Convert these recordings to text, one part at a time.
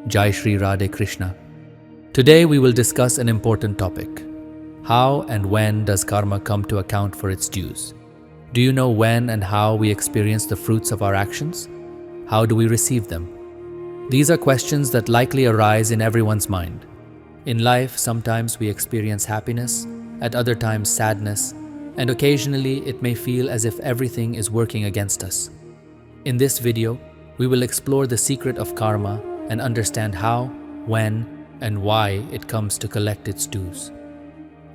Jai Shri Radhe Krishna. Today we will discuss an important topic. How and when does karma come to account for its dues? Do you know when and how we experience the fruits of our actions? How do we receive them? These are questions that likely arise in everyone's mind. In life, sometimes we experience happiness, at other times sadness, and occasionally it may feel as if everything is working against us. In this video, we will explore the secret of karma and understand how, when, and why it comes to collect its dues.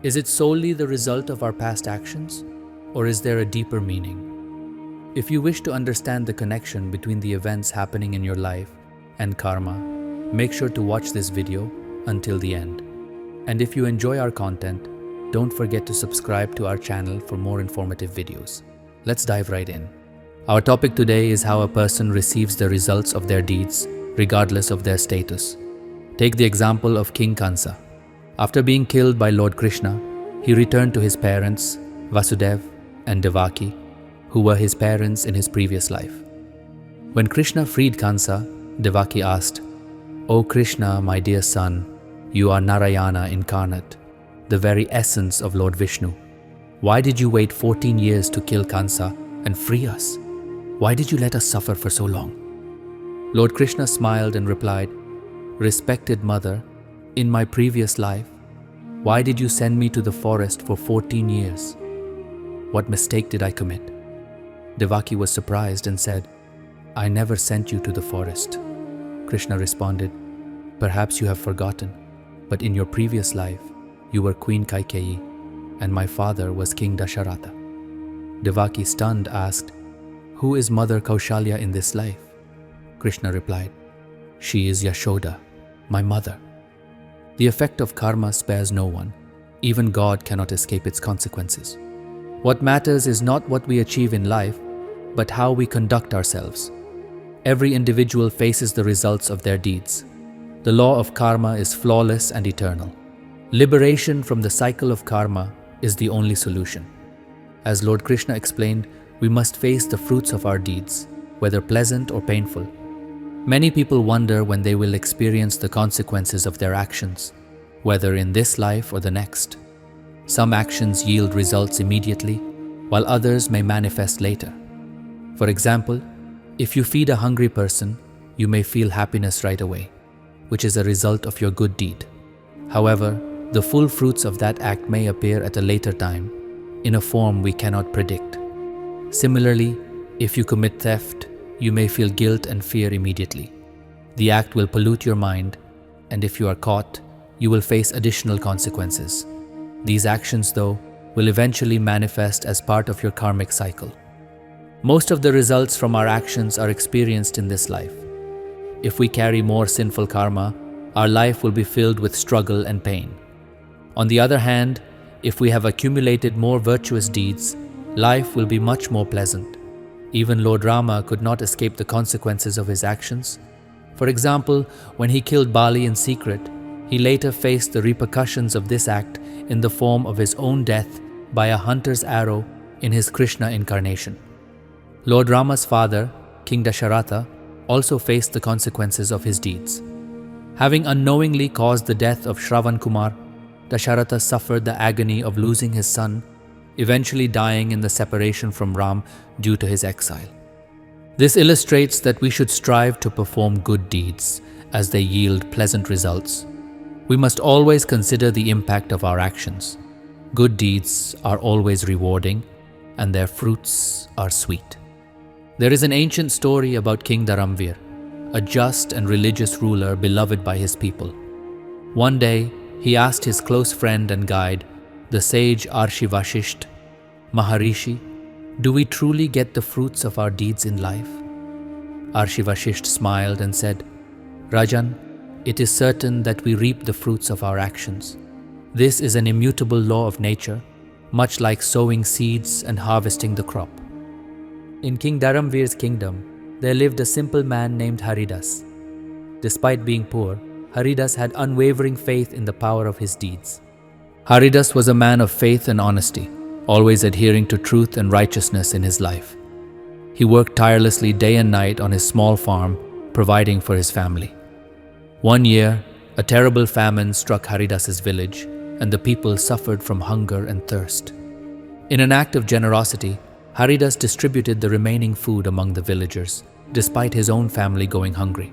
Is it solely the result of our past actions, or is there a deeper meaning? If you wish to understand the connection between the events happening in your life and karma, make sure to watch this video until the end. And if you enjoy our content, don't forget to subscribe to our channel for more informative videos. Let's dive right in. Our topic today is how a person receives the results of their deeds, regardless of their status. Take the example of King Kansa. After being killed by Lord Krishna, he returned to his parents, Vasudeva and Devaki, who were his parents in his previous life. When Krishna freed Kansa, Devaki asked, "O Krishna, my dear son, you are Narayana incarnate, the very essence of Lord Vishnu. Why did you wait 14 years to kill Kansa and free us? Why did you let us suffer for so long?" Lord Krishna smiled and replied, "Respected mother, in my previous life, why did you send me to the forest for 14 years? What mistake did I commit?" Devaki was surprised and said, "I never sent you to the forest." Krishna responded, "Perhaps you have forgotten, but in your previous life, you were Queen Kaikeyi, and my father was King Dasharatha." Devaki, stunned, asked, "Who is Mother Kaushalya in this life?" Krishna replied, "She is Yashoda, my mother." The effect of karma spares no one. Even God cannot escape its consequences. What matters is not what we achieve in life, but how we conduct ourselves. Every individual faces the results of their deeds. The law of karma is flawless and eternal. Liberation from the cycle of karma is the only solution. As Lord Krishna explained, we must face the fruits of our deeds, whether pleasant or painful. Many people wonder when they will experience the consequences of their actions, whether in this life or the next. Some actions yield results immediately, while others may manifest later. For example, if you feed a hungry person, you may feel happiness right away, which is a result of your good deed. However, the full fruits of that act may appear at a later time, in a form we cannot predict. Similarly, if you commit theft, you may feel guilt and fear immediately. The act will pollute your mind, and if you are caught, you will face additional consequences. These actions, though, will eventually manifest as part of your karmic cycle. Most of the results from our actions are experienced in this life. If we carry more sinful karma, our life will be filled with struggle and pain. On the other hand, if we have accumulated more virtuous deeds, life will be much more pleasant. Even Lord Rama could not escape the consequences of his actions. For example, when he killed Bali in secret, he later faced the repercussions of this act in the form of his own death by a hunter's arrow in his Krishna incarnation. Lord Rama's father, King Dasharatha, also faced the consequences of his deeds. Having unknowingly caused the death of Shravan Kumar, Dasharatha suffered the agony of losing his son, eventually dying in the separation from Ram due to his exile. This illustrates that we should strive to perform good deeds as they yield pleasant results. We must always consider the impact of our actions. Good deeds are always rewarding, and their fruits are sweet. There is an ancient story about King Dharamvir, a just and religious ruler beloved by his people. One day, he asked his close friend and guide, the sage Arshi Vashisht, "Maharishi, do we truly get the fruits of our deeds in life?" Arshi Vashisht smiled and said, "Rajan, it is certain that we reap the fruits of our actions. This is an immutable law of nature, much like sowing seeds and harvesting the crop." In King Dharamvir's kingdom, there lived a simple man named Haridas. Despite being poor, Haridas had unwavering faith in the power of his deeds. Haridas was a man of faith and honesty, always adhering to truth and righteousness in his life. He worked tirelessly day and night on his small farm, providing for his family. One year, a terrible famine struck Haridas's village, and the people suffered from hunger and thirst. In an act of generosity, Haridas distributed the remaining food among the villagers, despite his own family going hungry.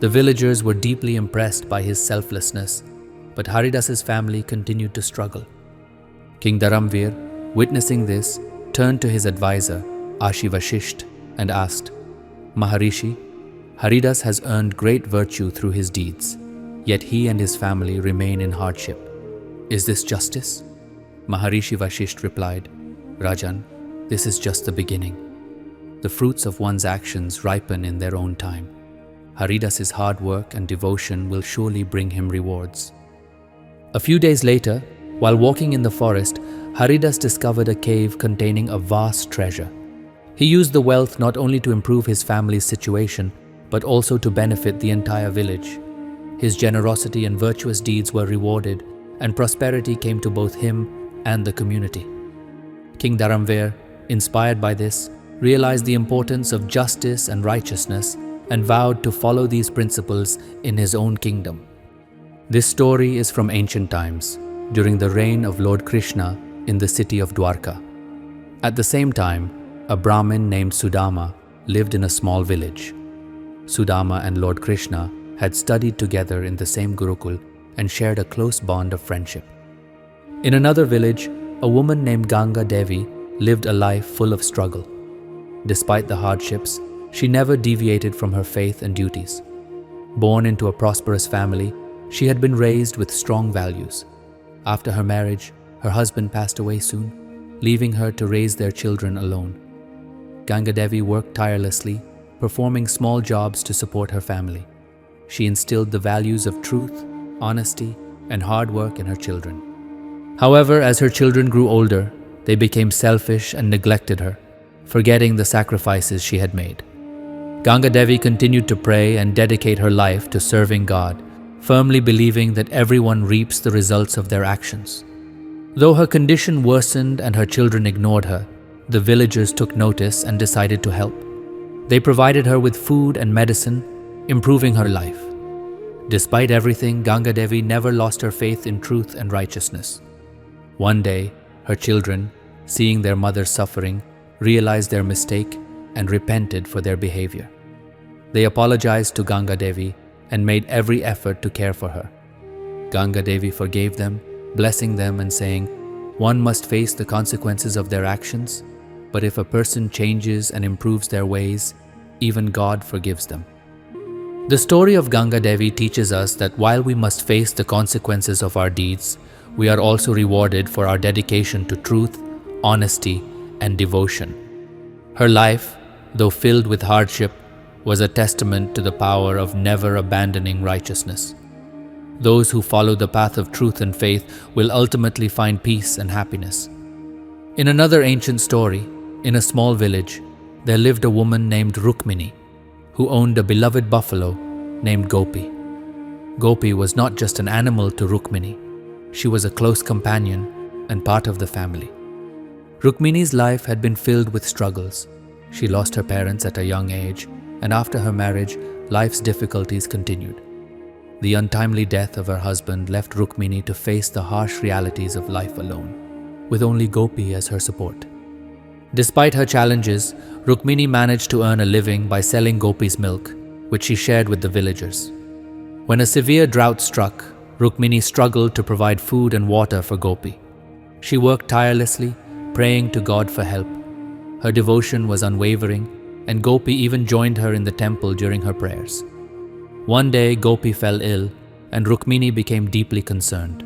The villagers were deeply impressed by his selflessness, but Haridas's family continued to struggle. King Dharamvir, witnessing this, turned to his advisor, Ashivashisht, and asked, "Maharishi, Haridas has earned great virtue through his deeds, yet he and his family remain in hardship. Is this justice?" Maharishi Vashisht replied, "Rajan, this is just the beginning. The fruits of one's actions ripen in their own time. Haridas's hard work and devotion will surely bring him rewards." A few days later, while walking in the forest, Haridas discovered a cave containing a vast treasure. He used the wealth not only to improve his family's situation, but also to benefit the entire village. His generosity and virtuous deeds were rewarded, and prosperity came to both him and the community. King Dharamvir, inspired by this, realized the importance of justice and righteousness and vowed to follow these principles in his own kingdom. This story is from ancient times, during the reign of Lord Krishna in the city of Dwarka. At the same time, a Brahmin named Sudama lived in a small village. Sudama and Lord Krishna had studied together in the same Gurukul and shared a close bond of friendship. In another village, a woman named Ganga Devi lived a life full of struggle. Despite the hardships, she never deviated from her faith and duties. Born into a prosperous family, she had been raised with strong values. After her marriage, her husband passed away soon, leaving her to raise their children alone. Ganga Devi worked tirelessly, performing small jobs to support her family. She instilled the values of truth, honesty, and hard work in her children. However, as her children grew older, they became selfish and neglected her, forgetting the sacrifices she had made. Ganga Devi continued to pray and dedicate her life to serving God, firmly believing that everyone reaps the results of their actions. Though her condition worsened and her children ignored her, the villagers took notice and decided to help. They provided her with food and medicine, improving her life. Despite everything, Ganga Devi never lost her faith in truth and righteousness. One day, her children, seeing their mother suffering, realized their mistake and repented for their behavior. They apologized to Ganga Devi and made every effort to care for her. Ganga Devi forgave them, blessing them and saying, "One must face the consequences of their actions, but if a person changes and improves their ways, even God forgives them." The story of Ganga Devi teaches us that while we must face the consequences of our deeds, we are also rewarded for our dedication to truth, honesty, and devotion. Her life, though filled with hardship, was a testament to the power of never abandoning righteousness. Those who follow the path of truth and faith will ultimately find peace and happiness. In another ancient story, in a small village, there lived a woman named Rukmini, who owned a beloved buffalo named Gopi. Gopi was not just an animal to Rukmini. She was a close companion and part of the family. Rukmini's life had been filled with struggles. She lost her parents at a young age, and after her marriage, life's difficulties continued. The untimely death of her husband left Rukmini to face the harsh realities of life alone, with only Gopi as her support. Despite her challenges, Rukmini managed to earn a living by selling Gopi's milk, which she shared with the villagers. When a severe drought struck, Rukmini struggled to provide food and water for Gopi. She worked tirelessly, praying to God for help. Her devotion was unwavering, and Gopi even joined her in the temple during her prayers. One day, Gopi fell ill, and Rukmini became deeply concerned.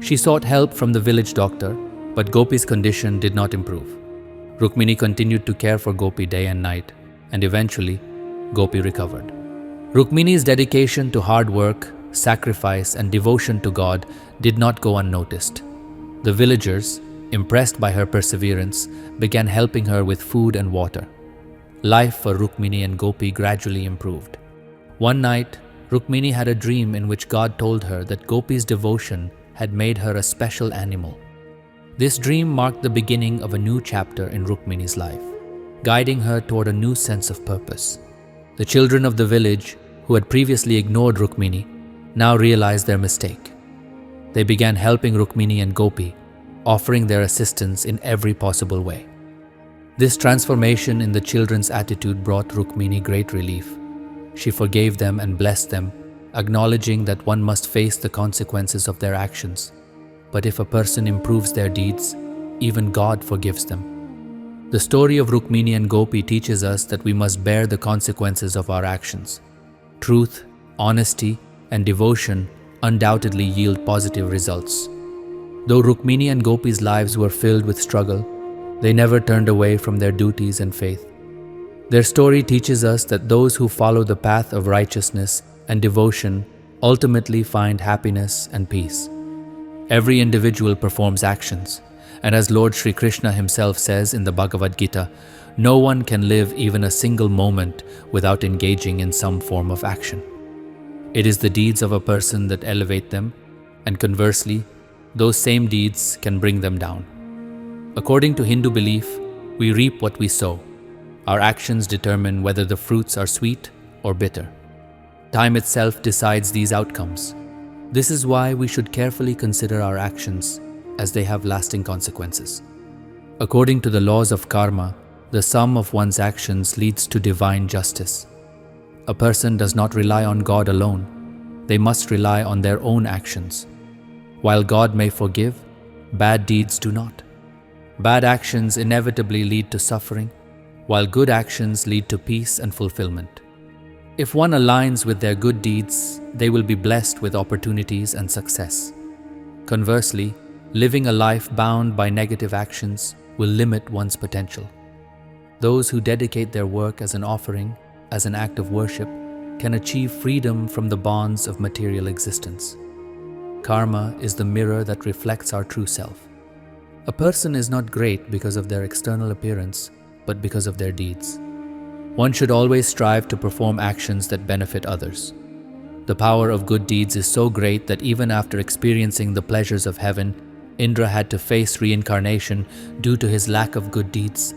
She sought help from the village doctor, but Gopi's condition did not improve. Rukmini continued to care for Gopi day and night, and eventually, Gopi recovered. Rukmini's dedication to hard work, sacrifice, and devotion to God did not go unnoticed. The villagers, impressed by her perseverance, began helping her with food and water. Life for Rukmini and Gopi gradually improved. One night, Rukmini had a dream in which God told her that Gopi's devotion had made her a special animal. This dream marked the beginning of a new chapter in Rukmini's life, guiding her toward a new sense of purpose. The children of the village, who had previously ignored Rukmini, now realized their mistake. They began helping Rukmini and Gopi, offering their assistance in every possible way. This transformation in the children's attitude brought Rukmini great relief. She forgave them and blessed them, acknowledging that one must face the consequences of their actions. But if a person improves their deeds, even God forgives them. The story of Rukmini and Gopi teaches us that we must bear the consequences of our actions. Truth, honesty, and devotion undoubtedly yield positive results. Though Rukmini and Gopi's lives were filled with struggle, they never turned away from their duties and faith. Their story teaches us that those who follow the path of righteousness and devotion ultimately find happiness and peace. Every individual performs actions, and as Lord Shri Krishna himself says in the Bhagavad Gita, no one can live even a single moment without engaging in some form of action. It is the deeds of a person that elevate them, and conversely, those same deeds can bring them down. According to Hindu belief, we reap what we sow. Our actions determine whether the fruits are sweet or bitter. Time itself decides these outcomes. This is why we should carefully consider our actions, as they have lasting consequences. According to the laws of karma, the sum of one's actions leads to divine justice. A person does not rely on God alone. They must rely on their own actions. While God may forgive, bad deeds do not. Bad actions inevitably lead to suffering, while good actions lead to peace and fulfillment. If one aligns with their good deeds, they will be blessed with opportunities and success. Conversely, living a life bound by negative actions will limit one's potential. Those who dedicate their work as an offering, as an act of worship, can achieve freedom from the bonds of material existence. Karma is the mirror that reflects our true self. A person is not great because of their external appearance, but because of their deeds. One should always strive to perform actions that benefit others. The power of good deeds is so great that even after experiencing the pleasures of heaven, Indra had to face reincarnation due to his lack of good deeds.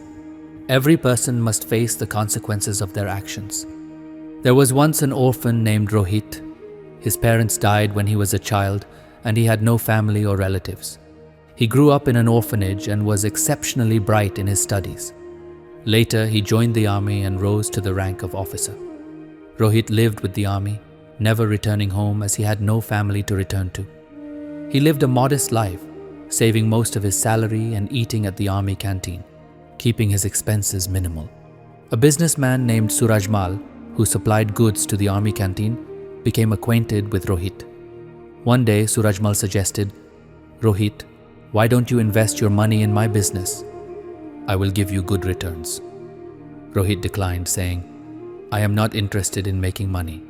Every person must face the consequences of their actions. There was once an orphan named Rohit. His parents died when he was a child, and he had no family or relatives. He grew up in an orphanage and was exceptionally bright in his studies. Later, he joined the army and rose to the rank of officer. Rohit lived with the army, never returning home as he had no family to return to. He lived a modest life, saving most of his salary and eating at the army canteen, keeping his expenses minimal. A businessman named Surajmal, who supplied goods to the army canteen, became acquainted with Rohit. One day, Surajmal suggested, "Rohit, why don't you invest your money in my business? I will give you good returns." Rohit declined, saying, "I am not interested in making money.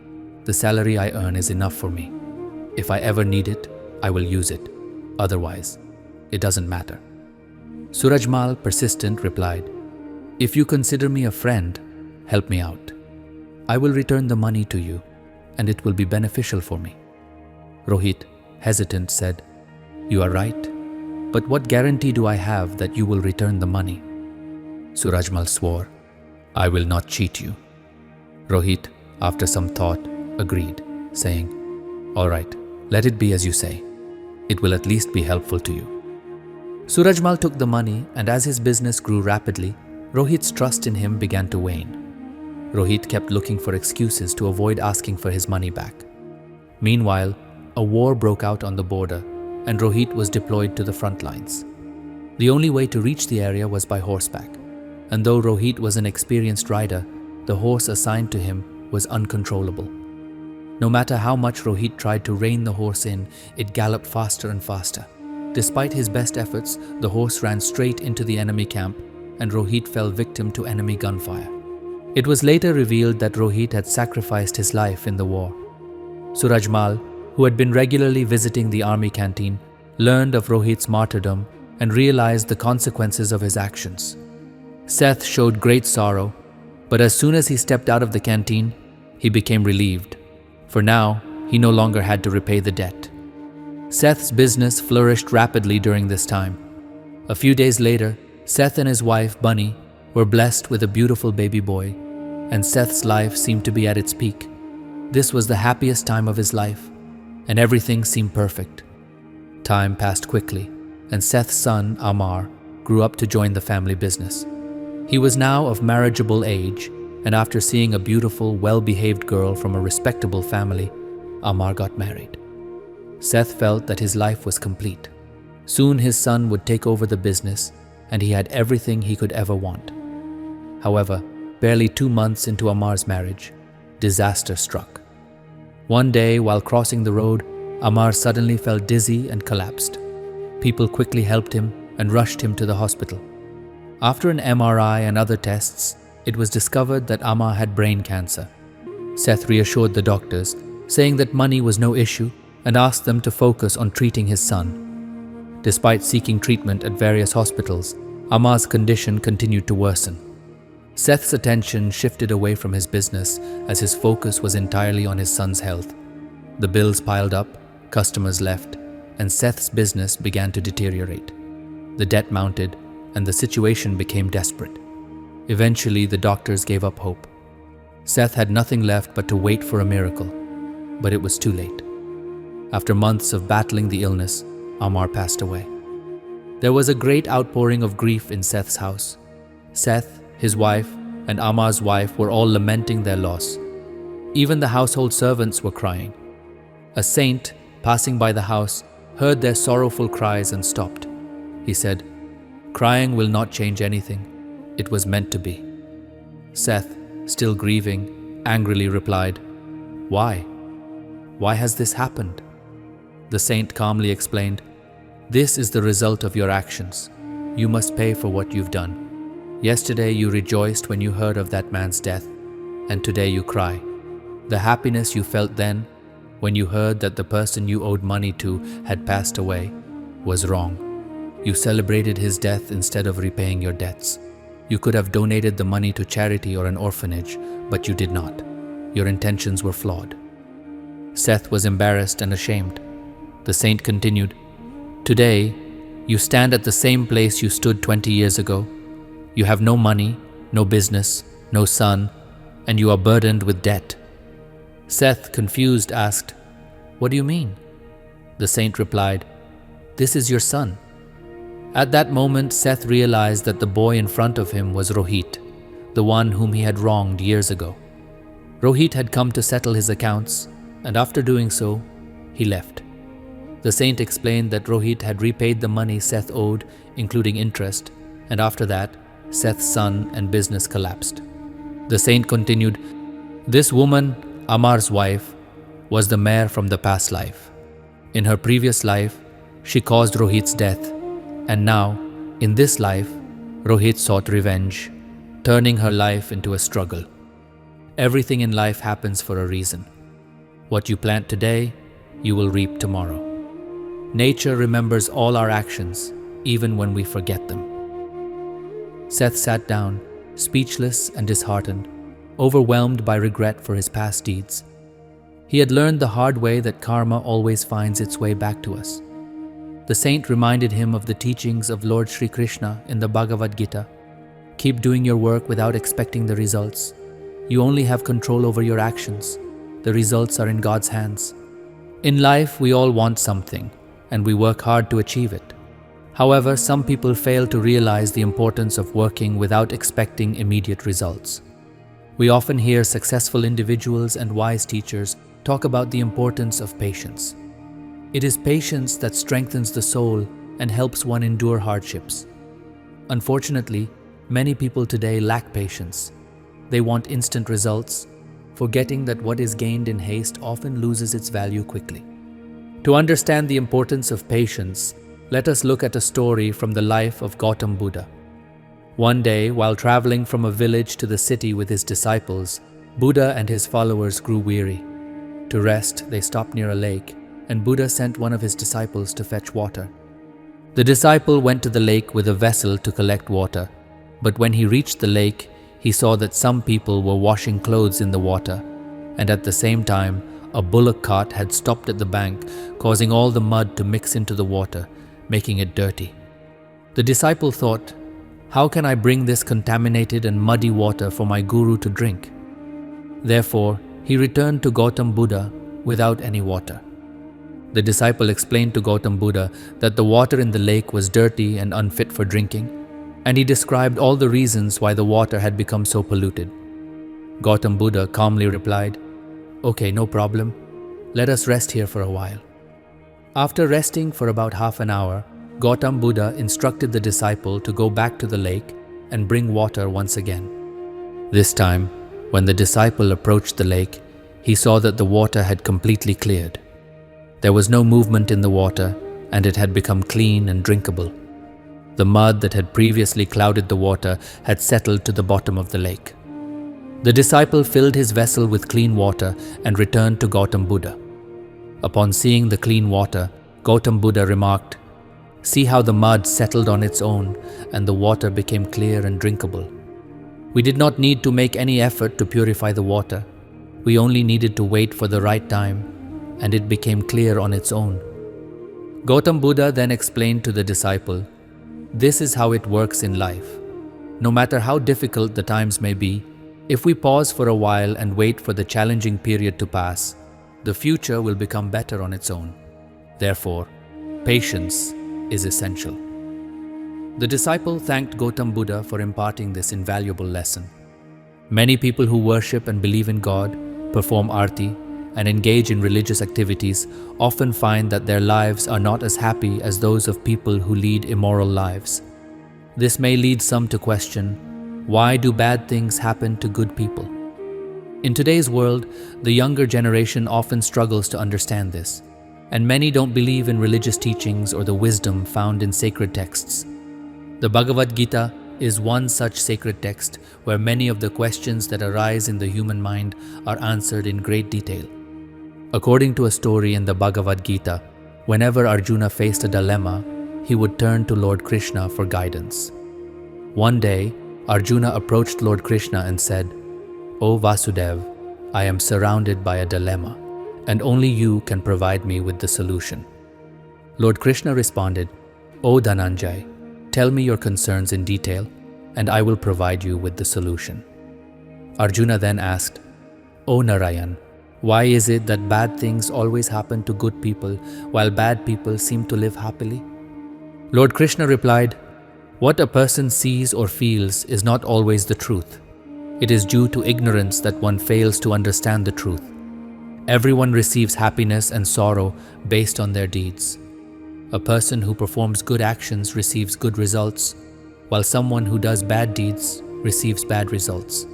The salary I earn is enough for me. If I ever need it, I will use it. Otherwise, it doesn't matter." Surajmal, persistent, replied, "If you consider me a friend, help me out. I will return the money to you, and it will be beneficial for me." Rohit, hesitant, said, "You are right, but what guarantee do I have that you will return the money?" Surajmal swore, "I will not cheat you." Rohit, after some thought, agreed, saying, "All right, let it be as you say. It will at least be helpful to you." Surajmal took the money, and as his business grew rapidly, Rohit's trust in him began to wane. Rohit kept looking for excuses to avoid asking for his money back. Meanwhile, a war broke out on the border, and Rohit was deployed to the front lines. The only way to reach the area was by horseback, and though Rohit was an experienced rider, the horse assigned to him was uncontrollable. No matter how much Rohit tried to rein the horse in, it galloped faster and faster. Despite his best efforts, the horse ran straight into the enemy camp, and Rohit fell victim to enemy gunfire. It was later revealed that Rohit had sacrificed his life in the war. Surajmal, who had been regularly visiting the army canteen, learned of Rohit's martyrdom and realized the consequences of his actions. Seth showed great sorrow, but as soon as he stepped out of the canteen, he became relieved, for now he no longer had to repay the debt. Seth's business flourished rapidly during this time. A few days later, Seth and his wife, Vani, were blessed with a beautiful baby boy, and Seth's life seemed to be at its peak. This was the happiest time of his life, and everything seemed perfect. Time passed quickly, and Seth's son, Amar, grew up to join the family business. He was now of marriageable age, and after seeing a beautiful, well-behaved girl from a respectable family, Amar got married. Seth felt that his life was complete. Soon his son would take over the business, and he had everything he could ever want. However, barely 2 months into Amar's marriage, disaster struck. One day, while crossing the road, Amar suddenly felt dizzy and collapsed. People quickly helped him and rushed him to the hospital. After an MRI and other tests, it was discovered that Amar had brain cancer. Seth reassured the doctors, saying that money was no issue, and asked them to focus on treating his son. Despite seeking treatment at various hospitals, Amar's condition continued to worsen. Seth's attention shifted away from his business as his focus was entirely on his son's health. The bills piled up, customers left, and Seth's business began to deteriorate. The debt mounted, and the situation became desperate. Eventually, the doctors gave up hope. Seth had nothing left but to wait for a miracle, but it was too late. After months of battling the illness, Amar passed away. There was a great outpouring of grief in Seth's house. Seth, his wife, and Amar's wife were all lamenting their loss. Even the household servants were crying. A saint, passing by the house, heard their sorrowful cries and stopped. He said, "Crying will not change anything. It was meant to be." Seth, still grieving, angrily replied, "Why? Why has this happened?" The saint calmly explained, "This is the result of your actions. You must pay for what you've done. Yesterday you rejoiced when you heard of that man's death, and today you cry. The happiness you felt then, when you heard that the person you owed money to had passed away, was wrong. You celebrated his death instead of repaying your debts. You could have donated the money to charity or an orphanage, but you did not. Your intentions were flawed." Seth was embarrassed and ashamed. The saint continued, "Today, you stand at the same place you stood 20 years ago. You have no money, no business, no son, and you are burdened with debt." Seth, confused, asked, "What do you mean?" The saint replied, "This is your son." At that moment, Seth realized that the boy in front of him was Rohit, the one whom he had wronged years ago. Rohit had come to settle his accounts, and after doing so, he left. The saint explained that Rohit had repaid the money Seth owed, including interest, and after that, Seth's son and business collapsed. The saint continued, "This woman, Amar's wife, was the mare from the past life. In her previous life, she caused Rohit's death, and now, in this life, Rohit sought revenge, turning her life into a struggle. Everything in life happens for a reason. What you plant today, you will reap tomorrow. Nature remembers all our actions, even when we forget them." Seth sat down, speechless and disheartened, overwhelmed by regret for his past deeds. He had learned the hard way that karma always finds its way back to us. The saint reminded him of the teachings of Lord Shri Krishna in the Bhagavad Gita. Keep doing your work without expecting the results. You only have control over your actions. The results are in God's hands. In life, we all want something, and we work hard to achieve it. However, some people fail to realize the importance of working without expecting immediate results. We often hear successful individuals and wise teachers talk about the importance of patience. It is patience that strengthens the soul and helps one endure hardships. Unfortunately, many people today lack patience. They want instant results, forgetting that what is gained in haste often loses its value quickly. To understand the importance of patience, let us look at a story from the life of Gautam Buddha. One day, while traveling from a village to the city with his disciples, Buddha and his followers grew weary. To rest, they stopped near a lake, and Buddha sent one of his disciples to fetch water. The disciple went to the lake with a vessel to collect water, but when he reached the lake, he saw that some people were washing clothes in the water, and at the same time, a bullock cart had stopped at the bank, causing all the mud to mix into the water, making it dirty. The disciple thought, "How can I bring this contaminated and muddy water for my guru to drink?" Therefore, he returned to Gautam Buddha without any water. The disciple explained to Gautam Buddha that the water in the lake was dirty and unfit for drinking, and he described all the reasons why the water had become so polluted. Gautam Buddha calmly replied, "Okay, no problem. Let us rest here for a while." After resting for about half an hour, Gautam Buddha instructed the disciple to go back to the lake and bring water once again. This time, when the disciple approached the lake, he saw that the water had completely cleared. There was no movement in the water, and it had become clean and drinkable. The mud that had previously clouded the water had settled to the bottom of the lake. The disciple filled his vessel with clean water and returned to Gautam Buddha. Upon seeing the clean water, Gautam Buddha remarked, "See how the mud settled on its own and the water became clear and drinkable. We did not need to make any effort to purify the water. We only needed to wait for the right time, and it became clear on its own." Gautam Buddha then explained to the disciple, "This is how it works in life. No matter how difficult the times may be, if we pause for a while and wait for the challenging period to pass, the future will become better on its own. Therefore, patience is essential." The disciple thanked Gautam Buddha for imparting this invaluable lesson. Many people who worship and believe in God, perform arti, and engage in religious activities often find that their lives are not as happy as those of people who lead immoral lives. This may lead some to question, why do bad things happen to good people? In today's world, the younger generation often struggles to understand this, and many don't believe in religious teachings or the wisdom found in sacred texts. The Bhagavad Gita is one such sacred text where many of the questions that arise in the human mind are answered in great detail. According to a story in the Bhagavad Gita, whenever Arjuna faced a dilemma, he would turn to Lord Krishna for guidance. One day, Arjuna approached Lord Krishna and said, "O Vasudev, I am surrounded by a dilemma, and only you can provide me with the solution." Lord Krishna responded, "O Dhananjay, tell me your concerns in detail, and I will provide you with the solution." Arjuna then asked, "O Narayan, why is it that bad things always happen to good people while bad people seem to live happily?" Lord Krishna replied, "What a person sees or feels is not always the truth. It is due to ignorance that one fails to understand the truth. Everyone receives happiness and sorrow based on their deeds. A person who performs good actions receives good results, while someone who does bad deeds receives bad results.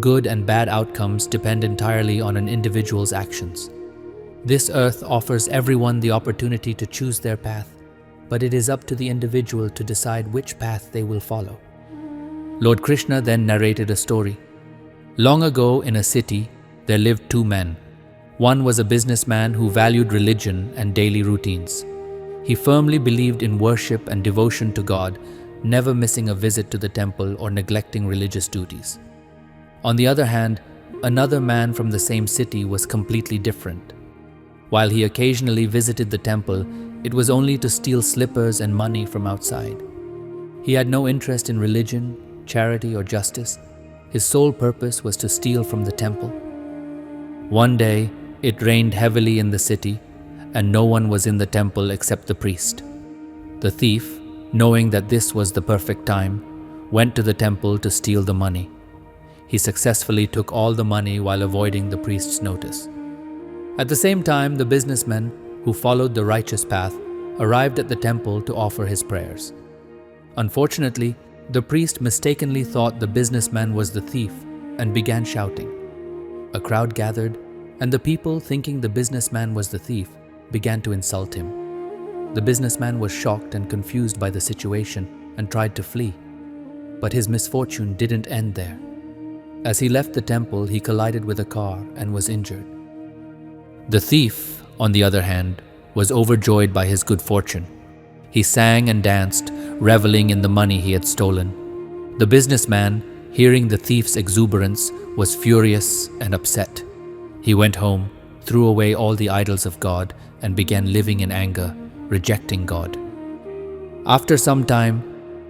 Good and bad outcomes depend entirely on an individual's actions. This earth offers everyone the opportunity to choose their path, but it is up to the individual to decide which path they will follow." Lord Krishna then narrated a story. Long ago in a city, there lived two men. One was a businessman who valued religion and daily routines. He firmly believed in worship and devotion to God, never missing a visit to the temple or neglecting religious duties. On the other hand, another man from the same city was completely different. While he occasionally visited the temple, it was only to steal slippers and money from outside. He had no interest in religion, charity, or justice. His sole purpose was to steal from the temple. One day, it rained heavily in the city, and no one was in the temple except the priest. The thief, knowing that this was the perfect time, went to the temple to steal the money. He successfully took all the money while avoiding the priest's notice. At the same time, the businessman, who followed the righteous path, arrived at the temple to offer his prayers. Unfortunately, the priest mistakenly thought the businessman was the thief and began shouting. A crowd gathered, and the people, thinking the businessman was the thief, began to insult him. The businessman was shocked and confused by the situation and tried to flee. But his misfortune didn't end there. As he left the temple, he collided with a car and was injured. The thief, on the other hand, was overjoyed by his good fortune. He sang and danced, reveling in the money he had stolen. The businessman, hearing the thief's exuberance, was furious and upset. He went home, threw away all the idols of God, and began living in anger, rejecting God. After some time,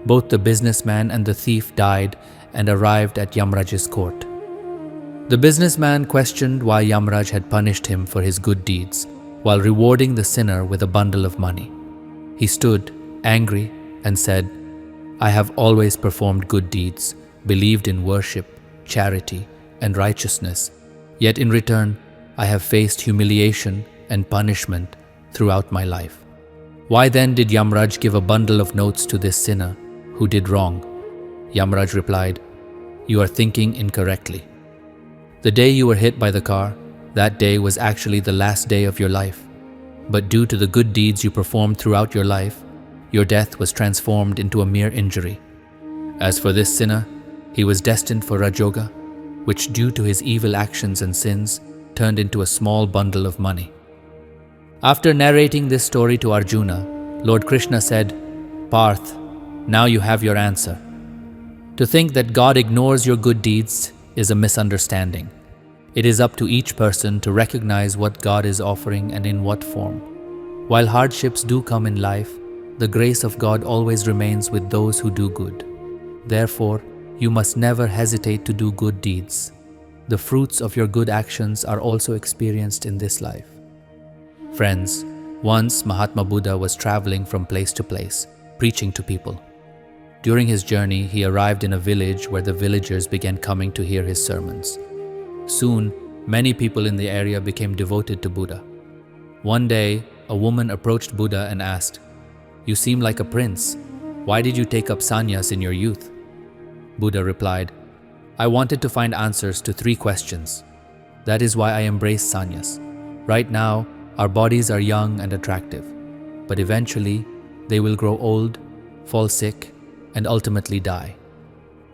both the businessman and the thief died and arrived at Yamraj's court. The businessman questioned why Yamraj had punished him for his good deeds, while rewarding the sinner with a bundle of money. He stood, angry, and said, "I have always performed good deeds, believed in worship, charity, and righteousness, yet in return I have faced humiliation and punishment throughout my life. Why then did Yamraj give a bundle of notes to this sinner who did wrong?" Yamraj replied, "You are thinking incorrectly. The day you were hit by the car, that day was actually the last day of your life. But due to the good deeds you performed throughout your life, your death was transformed into a mere injury. As for this sinner, he was destined for Rajoga, which due to his evil actions and sins turned into a small bundle of money." After narrating this story to Arjuna, Lord Krishna said, "Parth, now you have your answer. To think that God ignores your good deeds is a misunderstanding. It is up to each person to recognize what God is offering and in what form. While hardships do come in life, the grace of God always remains with those who do good. Therefore, you must never hesitate to do good deeds. The fruits of your good actions are also experienced in this life." Friends, once Mahatma Buddha was traveling from place to place, preaching to people. During his journey, he arrived in a village where the villagers began coming to hear his sermons. Soon, many people in the area became devoted to Buddha. One day, a woman approached Buddha and asked, "You seem like a prince. Why did you take up sannyas in your youth?" Buddha replied, "I wanted to find answers to 3 questions. That is why I embraced sannyas. Right now, our bodies are young and attractive, but eventually they will grow old, fall sick, and ultimately die.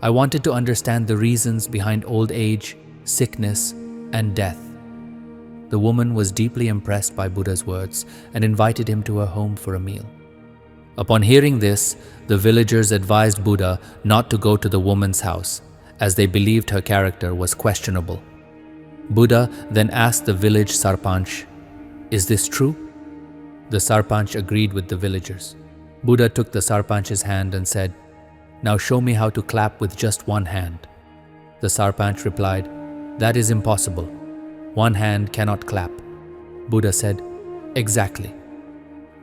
I wanted to understand the reasons behind old age, sickness, and death." The woman was deeply impressed by Buddha's words and invited him to her home for a meal. Upon hearing this, the villagers advised Buddha not to go to the woman's house, as they believed her character was questionable. Buddha then asked the village sarpanch, "Is this true?" The sarpanch agreed with the villagers. Buddha took the sarpanch's hand and said, "Now show me how to clap with just one hand." The sarpanch replied, "That is impossible. One hand cannot clap." Buddha said, "Exactly.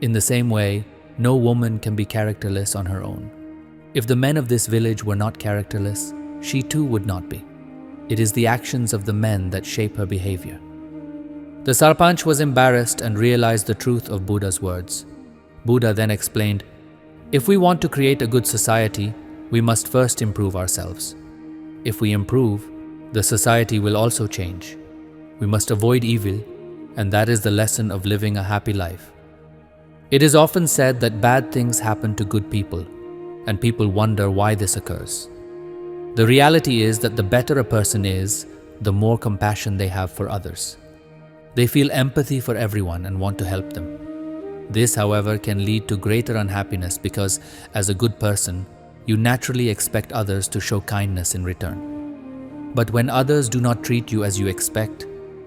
In the same way, no woman can be characterless on her own. If the men of this village were not characterless, she too would not be. It is the actions of the men that shape her behavior." The sarpanch was embarrassed and realized the truth of Buddha's words. Buddha then explained, "If we want to create a good society, we must first improve ourselves. If we improve, the society will also change. We must avoid evil, and that is the lesson of living a happy life." It is often said that bad things happen to good people, and people wonder why this occurs. The reality is that the better a person is, the more compassion they have for others. They feel empathy for everyone and want to help them. This, however, can lead to greater unhappiness because, as a good person, you naturally expect others to show kindness in return. But when others do not treat you as you expect,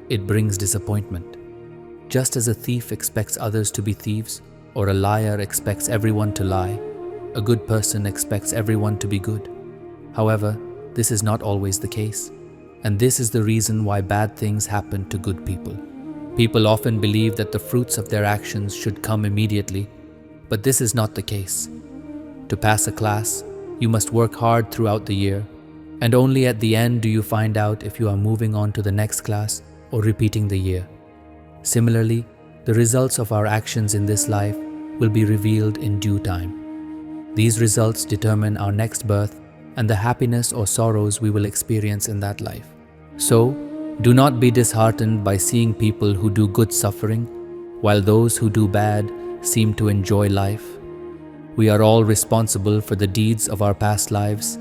it brings disappointment. Just as a thief expects others to be thieves, or a liar expects everyone to lie, a good person expects everyone to be good. However, this is not always the case, and this is the reason why bad things happen to good people. People often believe that the fruits of their actions should come immediately, but this is not the case. To pass a class, you must work hard throughout the year, and only at the end do you find out if you are moving on to the next class or repeating the year. Similarly, the results of our actions in this life will be revealed in due time. These results determine our next birth and the happiness or sorrows we will experience in that life. So, do not be disheartened by seeing people who do good suffering, while those who do bad seem to enjoy life. We are all responsible for the deeds of our past lives,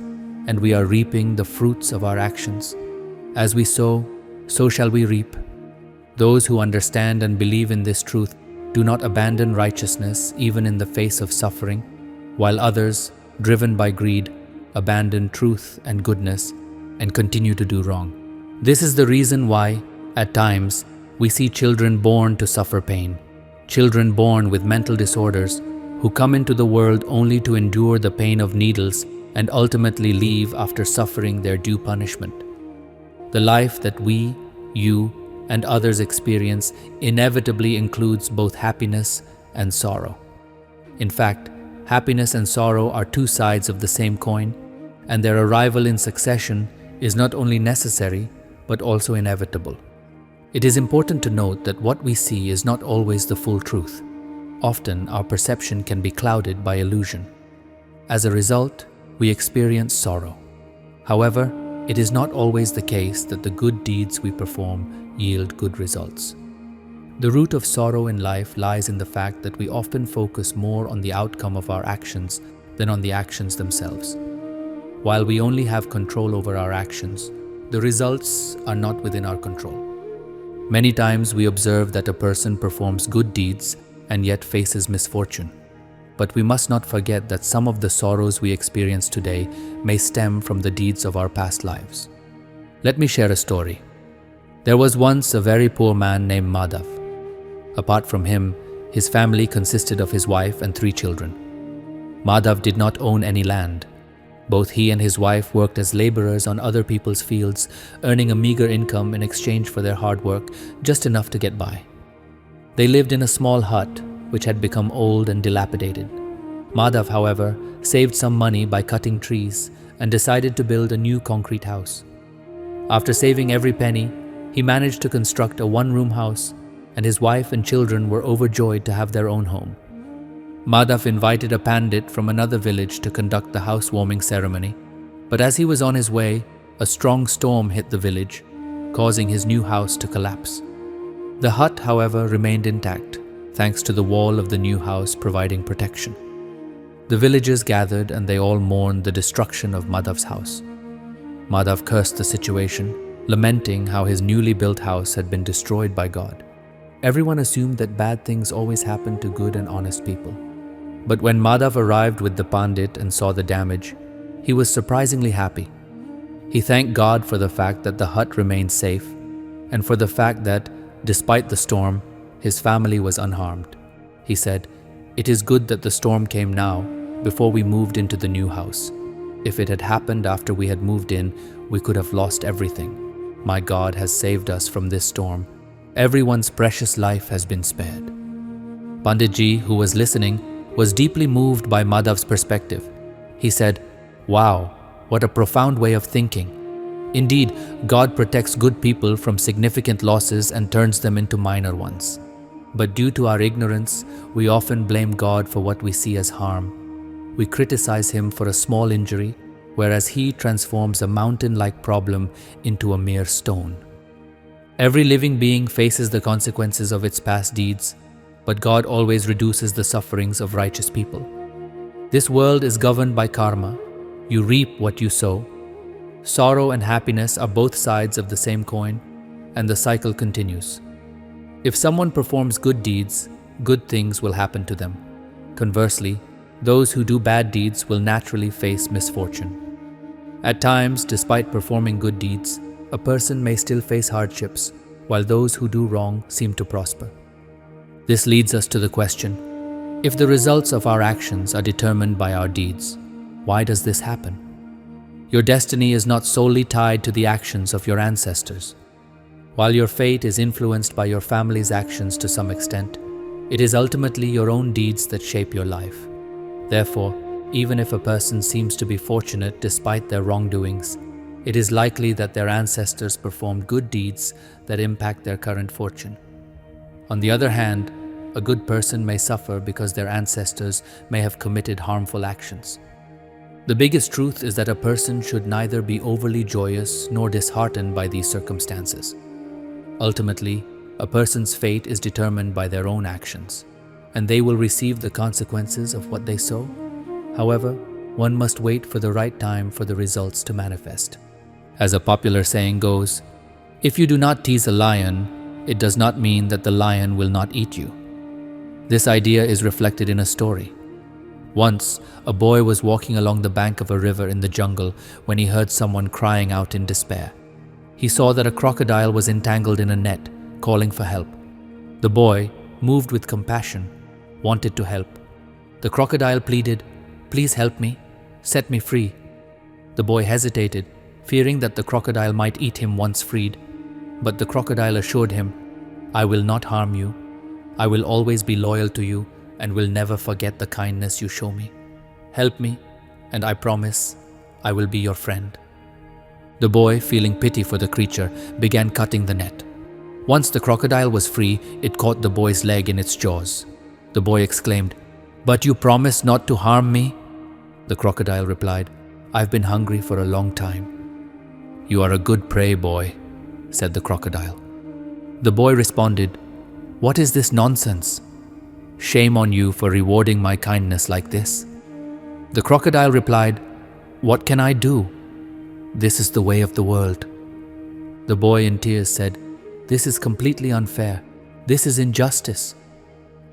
and we are reaping the fruits of our actions. As we sow, so shall we reap. Those who understand and believe in this truth do not abandon righteousness even in the face of suffering, while others, driven by greed, abandon truth and goodness and continue to do wrong. This is the reason why, at times, we see children born to suffer pain, children born with mental disorders who come into the world only to endure the pain of needles and ultimately leave after suffering their due punishment. The life that we, you, and others experience inevitably includes both happiness and sorrow. In fact, happiness and sorrow are two sides of the same coin, and their arrival in succession is not only necessary but also inevitable. It is important to note that what we see is not always the full truth. Often, our perception can be clouded by illusion. As a result, we experience sorrow. However, it is not always the case that the good deeds we perform yield good results. The root of sorrow in life lies in the fact that we often focus more on the outcome of our actions than on the actions themselves. While we only have control over our actions, the results are not within our control. Many times we observe that a person performs good deeds and yet faces misfortune. But we must not forget that some of the sorrows we experience today may stem from the deeds of our past lives. Let me share a story. There was once a very poor man named Madhav. Apart from him, his family consisted of his wife and 3 children. Madhav did not own any land. Both he and his wife worked as laborers on other people's fields, earning a meager income in exchange for their hard work, just enough to get by. They lived in a small hut, which had become old and dilapidated. Madhav, however, saved some money by cutting trees and decided to build a new concrete house. After saving every penny, he managed to construct a one-room house, and his wife and children were overjoyed to have their own home. Madhav invited a pandit from another village to conduct the housewarming ceremony, but as he was on his way, a strong storm hit the village, causing his new house to collapse. The hut, however, remained intact, thanks to the wall of the new house providing protection. The villagers gathered and they all mourned the destruction of Madhav's house. Madhav cursed the situation, lamenting how his newly built house had been destroyed by God. Everyone assumed that bad things always happen to good and honest people. But when Madhav arrived with the pandit and saw the damage, he was surprisingly happy. He thanked God for the fact that the hut remained safe and for the fact that, despite the storm, his family was unharmed. He said, "It is good that the storm came now, before we moved into the new house. If it had happened after we had moved in, we could have lost everything. My God has saved us from this storm. Everyone's precious life has been spared." Panditji, who was listening, was deeply moved by Madhav's perspective. He said, "Wow, what a profound way of thinking. Indeed, God protects good people from significant losses and turns them into minor ones. But due to our ignorance, we often blame God for what we see as harm. We criticize Him for a small injury, whereas He transforms a mountain-like problem into a mere stone. Every living being faces the consequences of its past deeds, but God always reduces the sufferings of righteous people. This world is governed by karma. You reap what you sow. Sorrow and happiness are both sides of the same coin, and the cycle continues. If someone performs good deeds, good things will happen to them. Conversely, those who do bad deeds will naturally face misfortune. At times, despite performing good deeds, a person may still face hardships, while those who do wrong seem to prosper. This leads us to the question, if the results of our actions are determined by our deeds, why does this happen? Your destiny is not solely tied to the actions of your ancestors. While your fate is influenced by your family's actions to some extent, it is ultimately your own deeds that shape your life. Therefore, even if a person seems to be fortunate despite their wrongdoings, it is likely that their ancestors performed good deeds that impact their current fortune. On the other hand, a good person may suffer because their ancestors may have committed harmful actions. The biggest truth is that a person should neither be overly joyous nor disheartened by these circumstances. Ultimately, a person's fate is determined by their own actions, and they will receive the consequences of what they sow. However, one must wait for the right time for the results to manifest. As a popular saying goes, if you do not tease a lion, it does not mean that the lion will not eat you. This idea is reflected in a story. Once, a boy was walking along the bank of a river in the jungle when he heard someone crying out in despair. He saw that a crocodile was entangled in a net, calling for help. The boy, moved with compassion, wanted to help. The crocodile pleaded, "Please help me, set me free." The boy hesitated, fearing that the crocodile might eat him once freed. But the crocodile assured him, "I will not harm you. I will always be loyal to you and will never forget the kindness you show me. Help me, and I promise I will be your friend." The boy, feeling pity for the creature, began cutting the net. Once the crocodile was free, it caught the boy's leg in its jaws. The boy exclaimed, "But you promised not to harm me?" The crocodile replied, "I've been hungry for a long time." "You are a good prey, boy," said the crocodile. The boy responded, "What is this nonsense? Shame on you for rewarding my kindness like this." The crocodile replied, "What can I do? This is the way of the world." The boy in tears said, "This is completely unfair. This is injustice."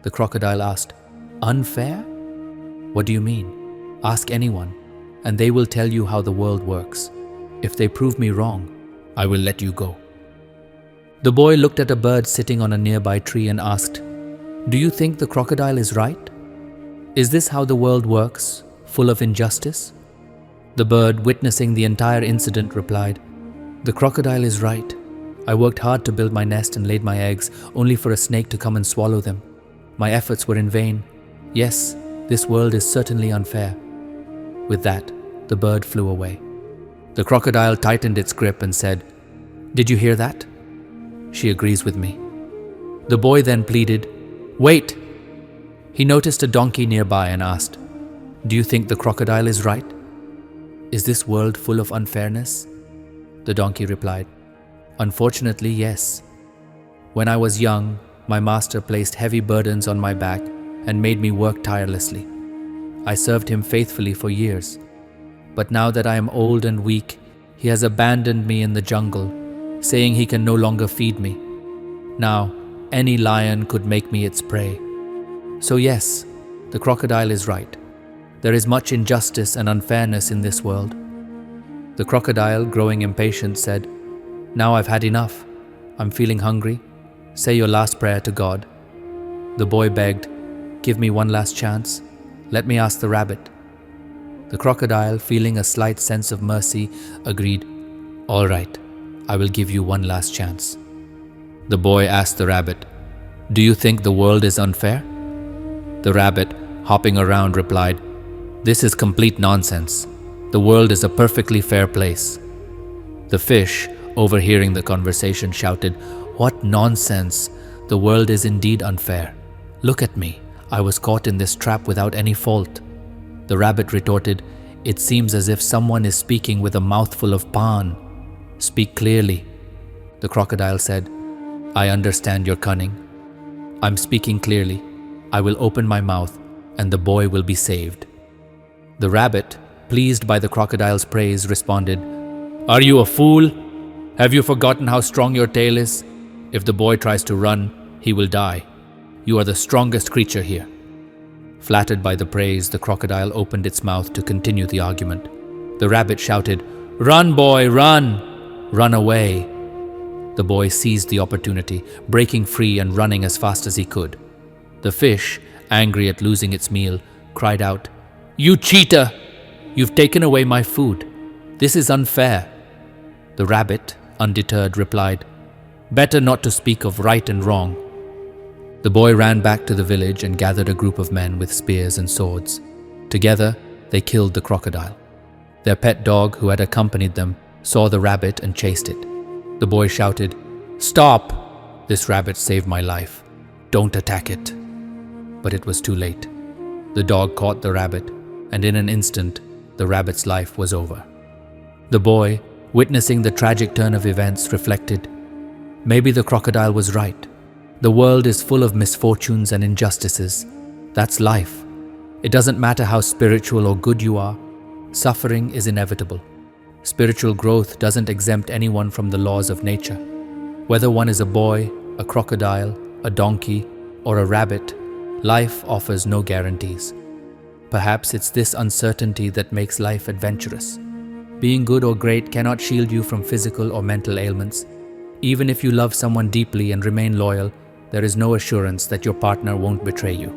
The crocodile asked, "Unfair? What do you mean? Ask anyone, and they will tell you how the world works. If they prove me wrong, I will let you go." The boy looked at a bird sitting on a nearby tree and asked, "Do you think the crocodile is right? Is this how the world works, full of injustice?" The bird, witnessing the entire incident, replied, "The crocodile is right. I worked hard to build my nest and laid my eggs, only for a snake to come and swallow them. My efforts were in vain. Yes, this world is certainly unfair." With that, the bird flew away. The crocodile tightened its grip and said, "Did you hear that? She agrees with me." The boy then pleaded, "Wait!" He noticed a donkey nearby and asked, "Do you think the crocodile is right? Is this world full of unfairness?" The donkey replied, "Unfortunately, yes. When I was young, my master placed heavy burdens on my back and made me work tirelessly. I served him faithfully for years. But now that I am old and weak, he has abandoned me in the jungle, saying he can no longer feed me. Now, any lion could make me its prey. So yes, the crocodile is right. There is much injustice and unfairness in this world." The crocodile, growing impatient, said, "Now I've had enough. I'm feeling hungry. Say your last prayer to God." The boy begged, "Give me one last chance. Let me ask the rabbit." The crocodile, feeling a slight sense of mercy, agreed, "All right, I will give you one last chance." The boy asked the rabbit, "Do you think the world is unfair?" The rabbit, hopping around, replied, "This is complete nonsense. The world is a perfectly fair place." The fish, overhearing the conversation, shouted, "What nonsense! The world is indeed unfair. Look at me. I was caught in this trap without any fault." The rabbit retorted, "It seems as if someone is speaking with a mouthful of pan. Speak clearly." The crocodile said, "I understand your cunning. I'm speaking clearly. I will open my mouth, and the boy will be saved." The rabbit, pleased by the crocodile's praise, responded, "Are you a fool? Have you forgotten how strong your tail is? If the boy tries to run, he will die. You are the strongest creature here." Flattered by the praise, the crocodile opened its mouth to continue the argument. The rabbit shouted, "Run, boy, run! Run away!" The boy seized the opportunity, breaking free and running as fast as he could. The fish, angry at losing its meal, cried out, "You cheater! You've taken away my food. This is unfair." The rabbit, undeterred, replied, "Better not to speak of right and wrong." The boy ran back to the village and gathered a group of men with spears and swords. Together, they killed the crocodile. Their pet dog, who had accompanied them, saw the rabbit and chased it. The boy shouted, "Stop! This rabbit saved my life. Don't attack it." But it was too late. The dog caught the rabbit, and in an instant, the rabbit's life was over. The boy, witnessing the tragic turn of events, reflected, "Maybe the crocodile was right. The world is full of misfortunes and injustices. That's life. It doesn't matter how spiritual or good you are. Suffering is inevitable. Spiritual growth doesn't exempt anyone from the laws of nature. Whether one is a boy, a crocodile, a donkey, or a rabbit, life offers no guarantees. Perhaps it's this uncertainty that makes life adventurous. Being good or great cannot shield you from physical or mental ailments. Even if you love someone deeply and remain loyal, there is no assurance that your partner won't betray you."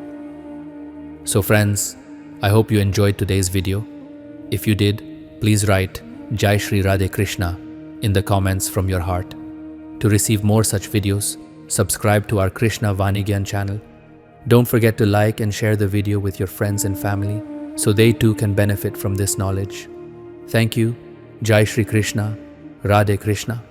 So friends, I hope you enjoyed today's video. If you did, please write Jai Shri Radhe Krishna in the comments from your heart. To receive more such videos, subscribe to our Krishna Vani Gyan channel. Don't forget to like and share the video with your friends and family so they too can benefit from this knowledge. Thank you. Jai Shri Krishna, Radhe Krishna.